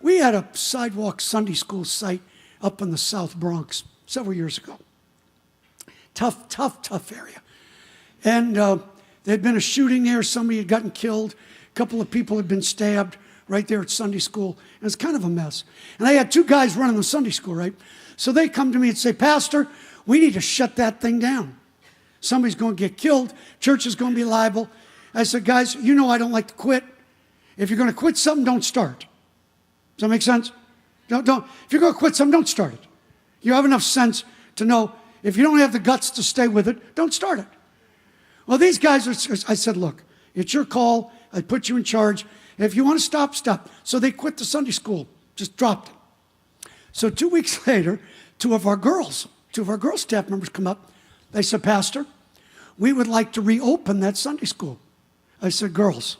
We had a sidewalk Sunday school site up in the South Bronx several years ago. Tough area. And there'd been a shooting there. Somebody had gotten killed. A couple of people had been stabbed right there at Sunday school. It was kind of a mess. And I had two guys running the Sunday school, right? So they come to me and say, Pastor, we need to shut that thing down. Somebody's going to get killed. Church is going to be liable. I said, guys, you know I don't like to quit. If you're going to quit something, don't start. Does that make sense? Don't. If you're going to quit something, don't start it. You have enough sense to know if you don't have the guts to stay with it, don't start it. Well, these guys, I said, look, it's your call. I put you in charge. If you want to stop, stop. So they quit the Sunday school, just dropped it. So 2 weeks later, two of our girl staff members come up. They said, Pastor, we would like to reopen that Sunday school. I said, girls,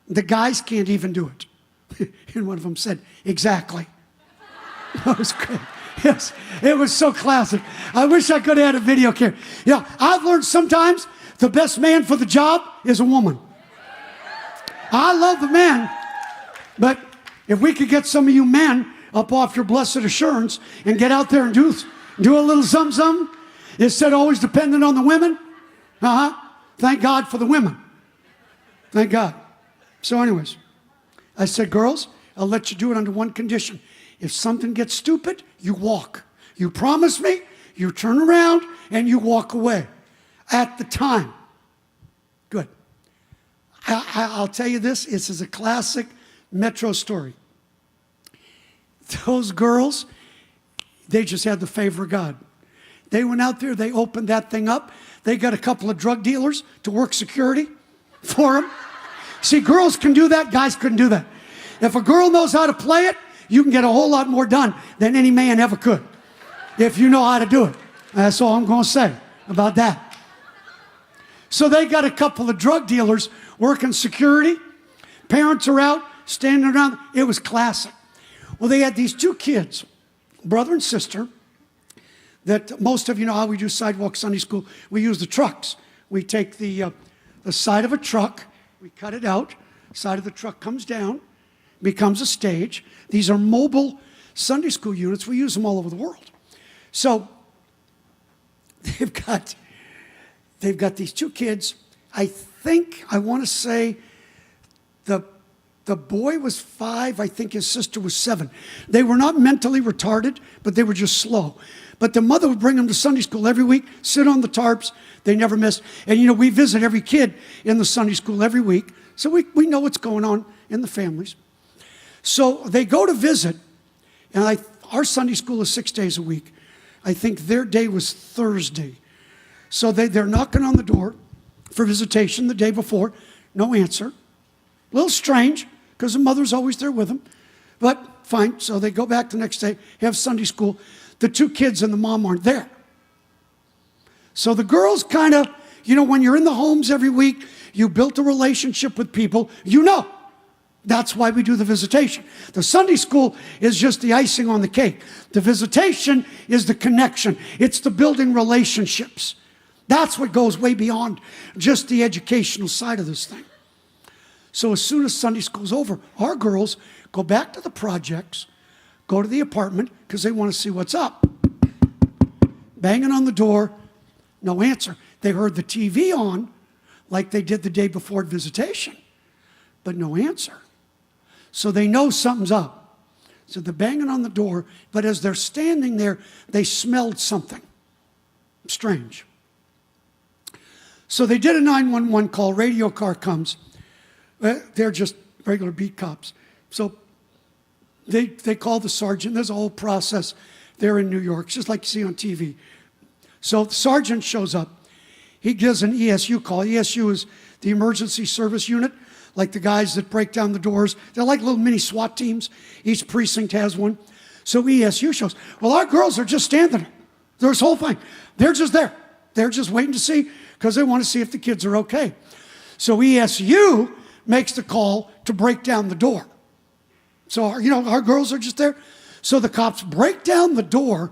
the guys can't even do it. And one of them said, exactly. That was great. Yes, it was so classic. I wish I could have had a video camera. Yeah, I've learned sometimes the best man for the job is a woman. I love the man, but if we could get some of you men up off your blessed assurance and get out there and do a little something, instead of always depending on the women. Thank God for the women. Thank God. So anyways, I said, girls, I'll let you do it under one condition. If something gets stupid, you walk. You promise me, you turn around, and you walk away at the time. Good. I'll tell you this. This is a classic Metro story. Those girls, they just had the favor of God. They went out there. They opened that thing up. They got a couple of drug dealers to work security for them. See, girls can do that. Guys couldn't do that. If a girl knows how to play it, you can get a whole lot more done than any man ever could if you know how to do it. That's all I'm going to say about that. So they got a couple of drug dealers working security. Parents are out, standing around. It was classic. Well, they had these two kids, brother and sister, that most of you know how we do sidewalk Sunday school. We use the trucks. We take the side of a truck, we cut it out, side of the truck comes down, becomes a stage. These are mobile Sunday school units. We use them all over the world. So they've got these two kids. I want to say the boy was 5. I think his sister was 7. They were not mentally retarded, but they were just slow. But the mother would bring them to Sunday school every week, sit on the tarps. They never missed. And, we visit every kid in the Sunday school every week. So we know what's going on in the families. So they go to visit, and our Sunday school is 6 days a week. I think their day was Thursday. So they're knocking on the door for visitation the day before. No answer. A little strange, because the mother's always there with them. But fine, so they go back the next day, have Sunday school. The two kids and the mom aren't there. So the girls kind of, when you're in the homes every week, you built a relationship with people, That's why we do the visitation. The Sunday school is just the icing on the cake. The visitation is the connection. It's the building relationships. That's what goes way beyond just the educational side of this thing. So as soon as Sunday school's over, our girls go back to the projects, go to the apartment, because they want to see what's up. Banging on the door, no answer. They heard the TV on, like they did the day before visitation, but no answer. So they know something's up. So they're banging on the door, but as they're standing there, they smelled something strange. So they did a 911 call. Radio car comes. They're just regular beat cops. So they call the sergeant. There's a whole process there in New York, just like you see on TV. So the sergeant shows up. He gives an ESU call. ESU is the emergency service unit, like the guys that break down the doors. They're like little mini SWAT teams. Each precinct has one. So ESU shows. Well, our girls are just standing there. There's this whole thing. They're just there. They're just waiting to see, because they want to see if the kids are okay. So ESU makes the call to break down the door. So, our girls are just there. So the cops break down the door,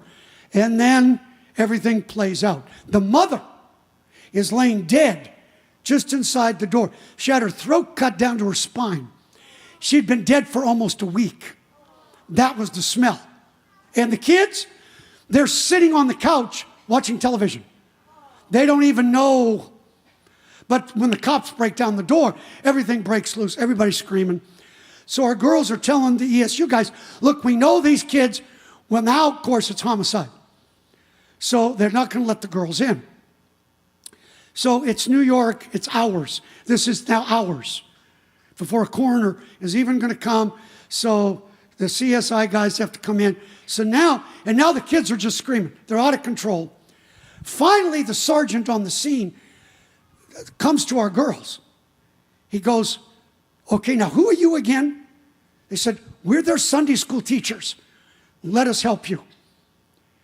and then everything plays out. The mother is laying dead just inside the door. She had her throat cut down to her spine. she'd been dead for almost a week. That was the smell. And the kids, they're sitting on the couch watching television. They don't even know. But when the cops break down the door, everything breaks loose. Everybody's screaming. So our girls are telling the ESU guys, look, we know these kids. Well, now, of course, it's homicide. So they're not going to let the girls in. So it's New York. It's hours. This is now hours before a coroner is even going to come. So the CSI guys have to come in. So now the kids are just screaming. They're out of control. Finally, the sergeant on the scene comes to our girls. He goes, okay, now who are you again? They said, we're their Sunday school teachers. Let us help you.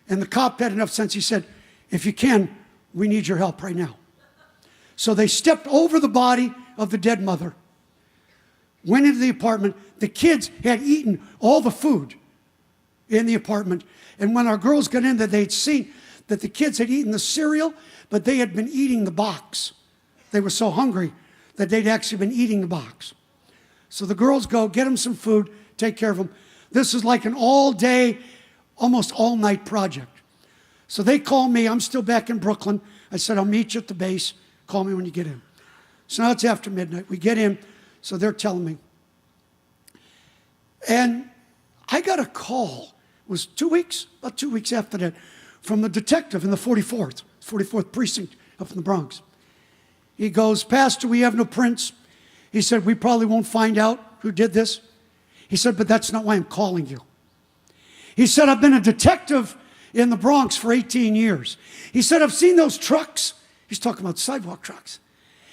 And the cop had enough sense. He said, if you can, we need your help right now. So they stepped over the body of the dead mother, went into the apartment. The kids had eaten all the food in the apartment. And when our girls got in there, they'd seen that the kids had eaten the cereal, but they had been eating the box. They were so hungry that they'd actually been eating the box. So the girls go, get them some food, take care of them. This is like an all-day, almost all-night project. So they call me. I'm still back in Brooklyn. I said, I'll meet you at the base. Call me when you get in. So now it's after midnight. We get in. So they're telling me. And I got a call. It was 2 weeks, about 2 weeks after that, from the detective in the 44th precinct up in the Bronx. He goes, Pastor, we have no prints. He said, we probably won't find out who did this. He said, but that's not why I'm calling you. He said, I've been a detective in the Bronx for 18 years. He said, I've seen those trucks. He's talking about sidewalk trucks.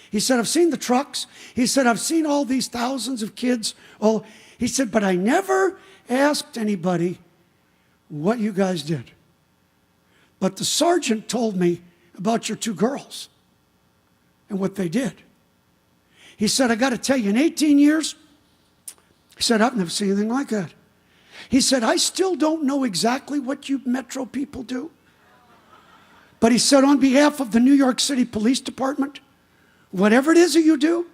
He said, I've seen the trucks. He said, I've seen all these thousands of kids. He said, but I never asked anybody what you guys did. But the sergeant told me about your two girls and what they did. He said, I got to tell you, in 18 years, he said, I've never seen anything like that. He said, I still don't know exactly what you Metro people do. But he said, on behalf of the New York City Police Department, whatever it is that you do,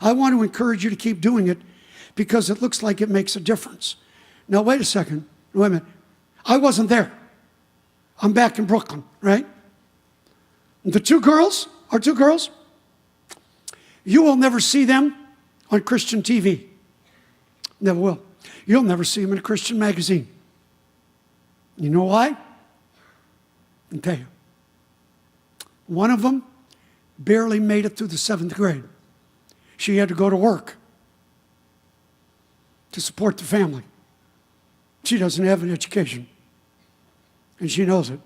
I want to encourage you to keep doing it because it looks like it makes a difference. Now, wait a second. Wait a minute. I wasn't there. I'm back in Brooklyn, right? The two girls, our two girls, you will never see them on Christian TV. Never will. You'll never see them in a Christian magazine. You know why? I'll tell you. One of them barely made it through the 7th grade. She had to go to work to support the family. She doesn't have an education, and she knows it.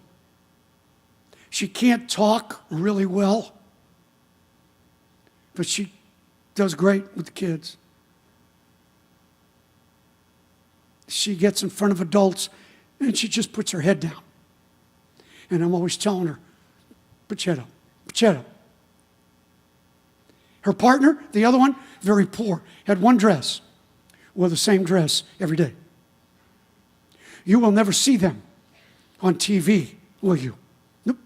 She can't talk really well, but she does great with the kids. She gets in front of adults, and she just puts her head down. And I'm always telling her, put your head up, put your head up. Her partner, the other one, very poor, had one dress, wore the same dress every day. You will never see them on TV, will you? Nope.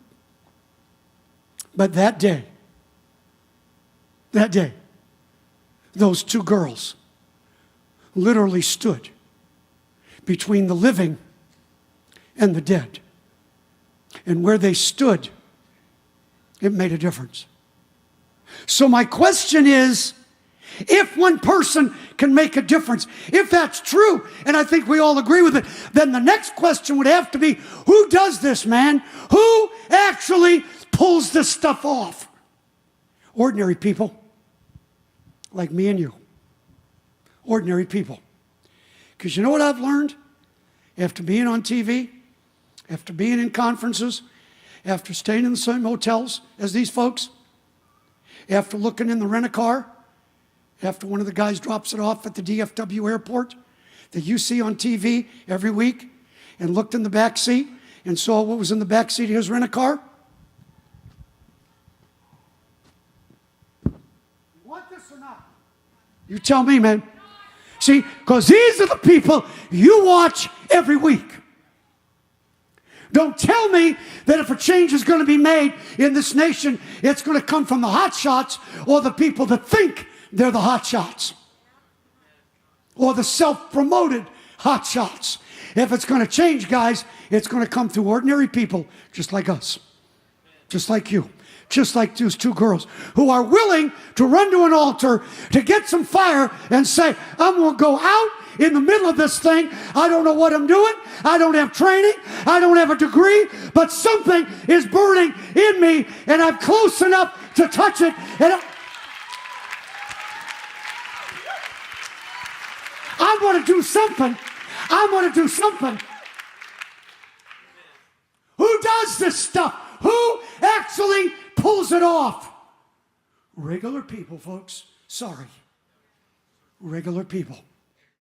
But that day, those two girls literally stood between the living and the dead. And where they stood, it made a difference. So my question is, if one person can make a difference, if that's true, and I think we all agree with it, then the next question would have to be, who does this, man? Who actually pulls this stuff off? Ordinary people like me and you. Ordinary people. Because you know what I've learned? After being on TV, after being in conferences, after staying in the same hotels as these folks, after looking in the rent-a-car, after one of the guys drops it off at the DFW airport that you see on TV every week, and looked in the back seat and saw what was in the back seat of his rent-a-car. You want this or not? You tell me, man. See, because these are the people you watch every week. Don't tell me that if a change is going to be made in this nation, it's going to come from the hot shots or the people that think they're the hot shots. or the self-promoted hotshots. If it's going to change, guys, it's going to come through ordinary people just like us, just like you, just like those two girls who are willing to run to an altar to get some fire and say, I'm going to go out in the middle of this thing. I don't know what I'm doing. I don't have training. I don't have a degree, but something is burning in me, and I'm close enough to touch it. And I want to do something. I want to do something. Who does this stuff? Who actually pulls it off? Regular people, folks. Sorry. Regular people.